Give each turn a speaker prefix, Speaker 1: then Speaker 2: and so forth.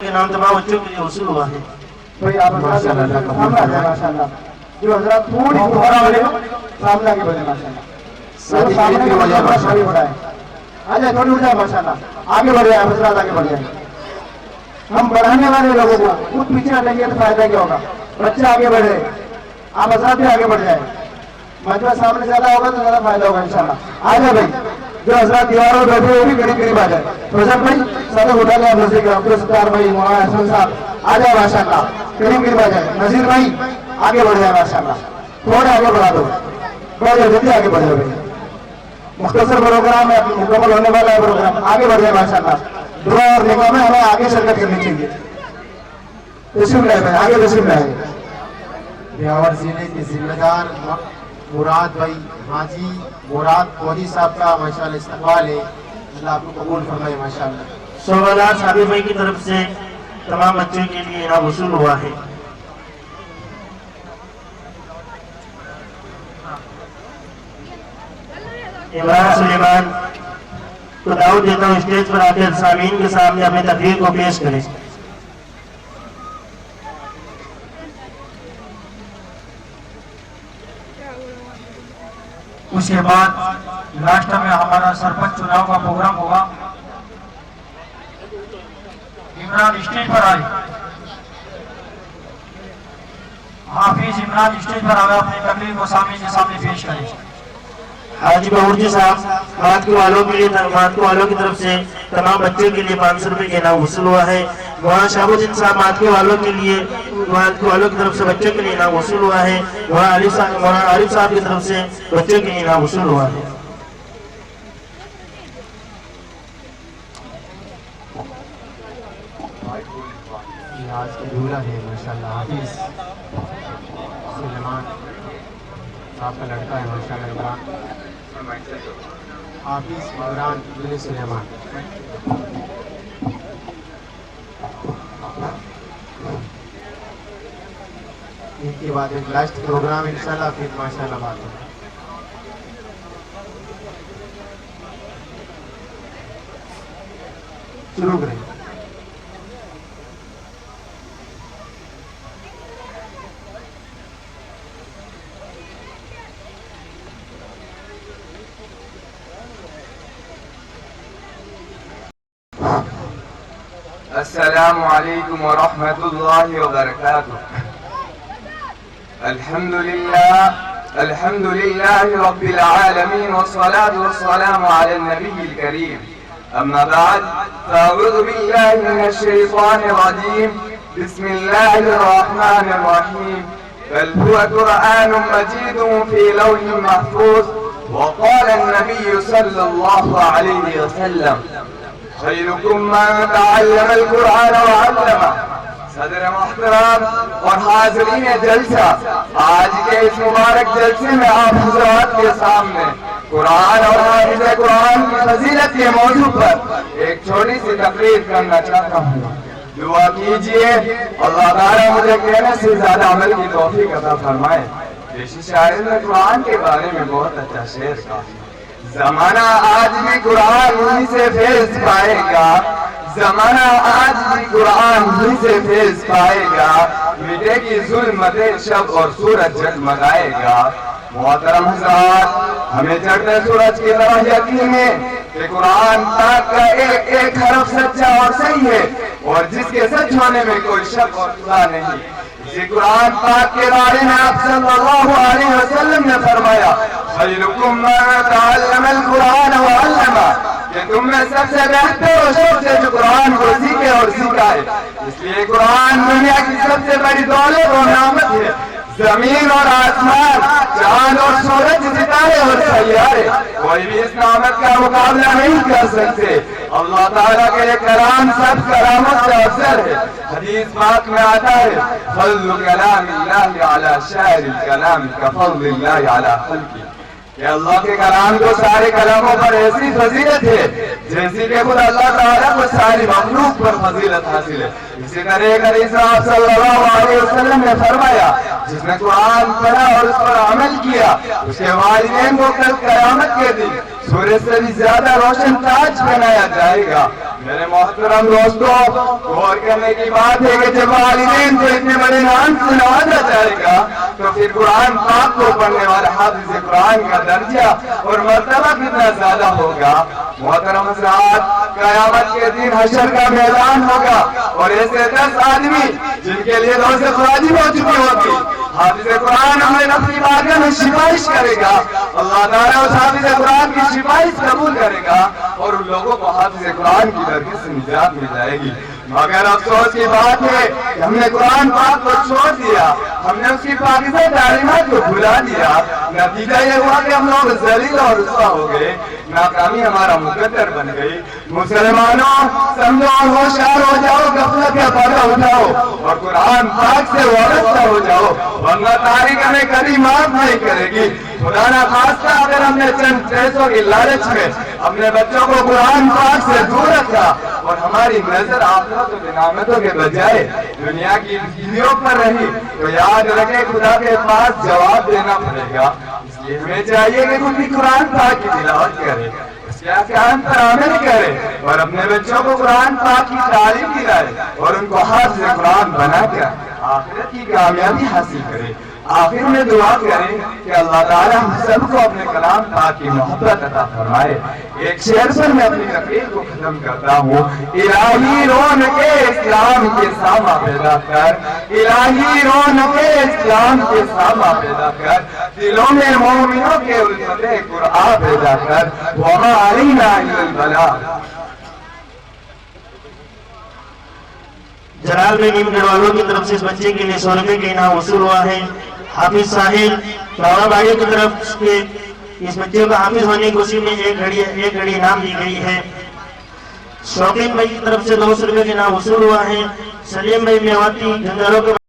Speaker 1: इनाम तमाम बच्चों के लिए वसूल हुआ है।
Speaker 2: भाई आप माशाल्लाह जो हजरत थोड़ी दोबारा वाले सामने आगे बढ़े माशाल्लाह सामने की वजह माशाल्लाह बढ़ाए आजा थोड़ी उठा माशाल्लाह आगे बढ़ जाए हजरत आगे बढ़ जाए। हम बढ़ाने वाले लोगों को खुद पीछे हटेंगे तो फायदा क्या होगा। बच्चे आगे बढ़े आप हजरत भी आगे बढ़ जाए मजबा सामने ज्यादा होगा तो ज्यादा फायदा होगा इंशाल्लाह। आजा भाई जो हजरत दीवारों बैठे वो भी करीब करीब आ जाए। फजल भाई सब उठा लिया नजीर अब्दुल सत्तार भाई मौलाना हसन साहब आ जाए माशाल्लाह करीब करीब आ जाए। नजीर भाई आगे बढ़ जाए माशाल्लाह थोड़ा आगे बढ़ा दो बढ़ जाओ जल्दी आगे बढ़ जाओ भाई। मुख्तसर प्रोग्राम है मुकम्मल होने वाला है प्रोग्राम आगे बढ़ जाए माशाल्लाह। दुआ और निगाह में हमें आगे शिरकत करनी चाहिए। तशरीफ लाए भाई आगे तशरीफ लाए।
Speaker 3: ब्यावर जिले के जिम्मेदार मुराद भाई हाजी मुराद कोहली साहब का माशाल्लाह इस्तकबाल है। अल्लाह आपको कबूल फरमाए माशाल्लाह।
Speaker 1: शोभादार साबिर भाई की तरफ से तमाम बच्चों के लिए इनाम वसूल हुआ है। इमरान सुलेमान को दाऊद देता हूँ स्टेज पर आकर सामीन के सामने अपनी तकरीर को पेश करें।
Speaker 4: उसके बाद लास्ट में हमारा सरपंच चुनाव का प्रोग्राम होगा। इमरान स्टेज पर आए हाफिज इमरान स्टेज पर आए अपनी तकरीर को सामने के सामने पेश करें।
Speaker 1: हाजी बहूरजी साहब मातको वालों के लिए मातको वालों की तरफ से तमाम बच्चों के लिए 500 रुपए के इनाम वसूल हुआ है। वहाँ शाहबुद्दीन साहब मातको वालों के लिए मातको वालों की तरफ से बच्चों के लिए इनाम वसूल हुआ है। वहाँ आरिफ साहब की तरफ से बच्चों के लिए इनाम वसूल हुआ है।
Speaker 3: आज की दूल्हा है माशाल्लाह हाफिज सुलेमान साहब का लड़का है माशाल्लाह इमरान हाफिज इमरान बिन सुलेमान। इनके बाद एक लास्ट प्रोग्राम इंशाल्लाह फिर माशाल्लाह बात होगा। शुरू करें।
Speaker 5: अस्सलामु अलैकुम व रहमतुल्लाहि व बरकातुहू। अल्हम्दुलिल्लाहि रब्बिल आलमीन वस्सलातु वस्सलामु अला नबिय्यिल करीम। अम्मा बाद फ़अऊज़ु बिल्लाहि मिनश शैतानिर रजीम। बिस्मिल्लाहिर रहमानिर रहीम। बल हुवा क़ुरआनुम मजीदुन फ़ी लौहिन महफ़ूज़। व क़ाला an-नबिय्यु सल्लल्लाहु अलैहि वसल्लम खैरुकुम मन तअल्लम अल-कुरआन व अल्लमह। सदर मोहतरम और हाज़रीन जलसा, आज के इस मुबारक जलसे में आप हज़रात के सामने कुरान और हाफ़िज़ कुरान की फजीलत के मौजू पर एक छोटी सी तकरीर करना चाहता हूँ। दुआ कीजिए अल्लाह ताला मुझे कहने से ज्यादा अमल की तौफीक अता फरमाए। ऋषि शायर ने कुरान के बारे में बहुत अच्छा शेर कहा। जमाना आज भी कुरान ही से फैज़ पाएगा, जमाना आज भी कुरान ही से फैज़ पाएगा। मिटेगी ज़ुल्मते शब और सूरज जगमगाएगा। मोहतरम हज़रात, हमें चढ़ते सूरज की तरह यकीन है कि कुरान पाक का एक एक हरफ सच्चा और सही है और जिसके सच होने में कोई शक और खुदा नहीं। इसी कुरान पाक के बारे में आप सल्लल्लाहु अलैहि वसल्लम ने फरमाया खैरुकुम मन तअल्लम अल-कुरान व अल्लमह, कि तुम में सबसे बेहतर वो शख्स है जो कुरान को सीखे और सिखाए। इसलिए कुरान दुनिया की सबसे बड़ी दौलत और नेमत है। जमीन और आसमान, चांद और सूरज, सितारे और सैयारे, कोई भी इस नेमत का मुकाबला नहीं कर सकते। अल्लाह ताला के कलाम सब करामत से अफजल है। हदीस पाक में आता है फज़्लु कलामिल्लाहि अला शाइरिल कलाम कफ़ज़्लिल्लाहि अला खल्क़िही, कि अल्लाह के कलाम को सारे कलामों पर ऐसी फजीलत है जैसी कि खुद अल्लाह ताला को सारी मखलूक पर फजीलत हासिल है। इसी तरह सल्लल्लाहु अलैहि वसल्लम ने फरमाया जिसने कुरान पढ़ा और उस पर अमल किया उसके वालिदैन को कल क़यामत के दिन सूरज से भी ज्यादा रोशन ताज पहनाया जाएगा। मेरे मोहतरम दोस्तों, गौर करने की बात है कि जब वालिदैन को इतने बड़े नाम से नवाजा जाएगा तो फिर कुरान पाक को पढ़ने वाला हाफिज कुरान का दर्जा और मर्तबा कितना ज्यादा होगा। मोहतरम हज़रात, क़यामत के दिन हशर का मैदान होगा और ऐसे 10 आदमी जिनके लिए रोज़े वाजिब हो चुकी होगी, हाफिज कुरान अपने रब की बारगाह में सिफारिश करेगा, अल्लाह ताला उस हाफिज कुरान की सिफारिश कबूल करेगा और उन लोगों को हाफिज कुरान की बरकत से निजात मिल जाएगी। मगर अफसोस की बात है कि हमने कुरान पाक को छोड़ दिया, हमने उसकी पाकिज़ा तालीमात को भुला दिया। नतीजा ये हुआ कि हम लोग ज़लील और रुस्वा हो गए, नाकामी हमारा मुकद्दर बन गई। मुसलमानों, समझो और होशियार हो जाओ, गफलत का पर्दा उठाओ और कुरान पाक से वाबस्ता हो जाओ, वरना तारीख हमें कभी माफ नहीं करेगी। खुदा ना खास्ता अगर हमने चंद पैसों की लालच में अपने बच्चों को कुरान पाक से दूर रखा और हमारी नजर आखिरत और नियामतों के बजाय दुनिया की चीजों पर रही, तो याद रखे खुदा के पास जवाब देना पड़ेगा। इसलिए हमें चाहिए कि खुद भी कुरान पाक की तिलावत करें, उसके अहकाम पर अमल करें और अपने बच्चों को कुरान पाक की तालीम दिलाए और उनको हाफिज कुरान बनाकर आखिरत की कामयाबी हासिल करें। आखिर में दुआ करें कि अल्लाह ताला हम सबको अपने कलाम पाक की मोहब्बत अता फरमाए। एक शेर पर मैं अपनी तकरीर को खत्म करता हूँ। इलाही रौनक इस्लाम के सामा पैदा कर, इलाही रौनक इस्लाम के सामा पैदा कर, दिलों में मोमिनों के उल्फते कुरआन पैदा कर, वमा अलैना इल्लल बलाग।
Speaker 1: जलाल में नीमगढ़ वालों की तरफ से इस बच्चे के लिए 100 रुपए का इनाम वसूल हुआ है। हाफिज साहिल बाबा भाई की तरफ से इस बच्चे को हाफिज होने की खुशी में एक घड़ी इनाम दी गई है। शौकीन भाई की तरफ से 200 रुपए का इनाम वसूल हुआ है। सलीम भाई मेवाती झंझारों के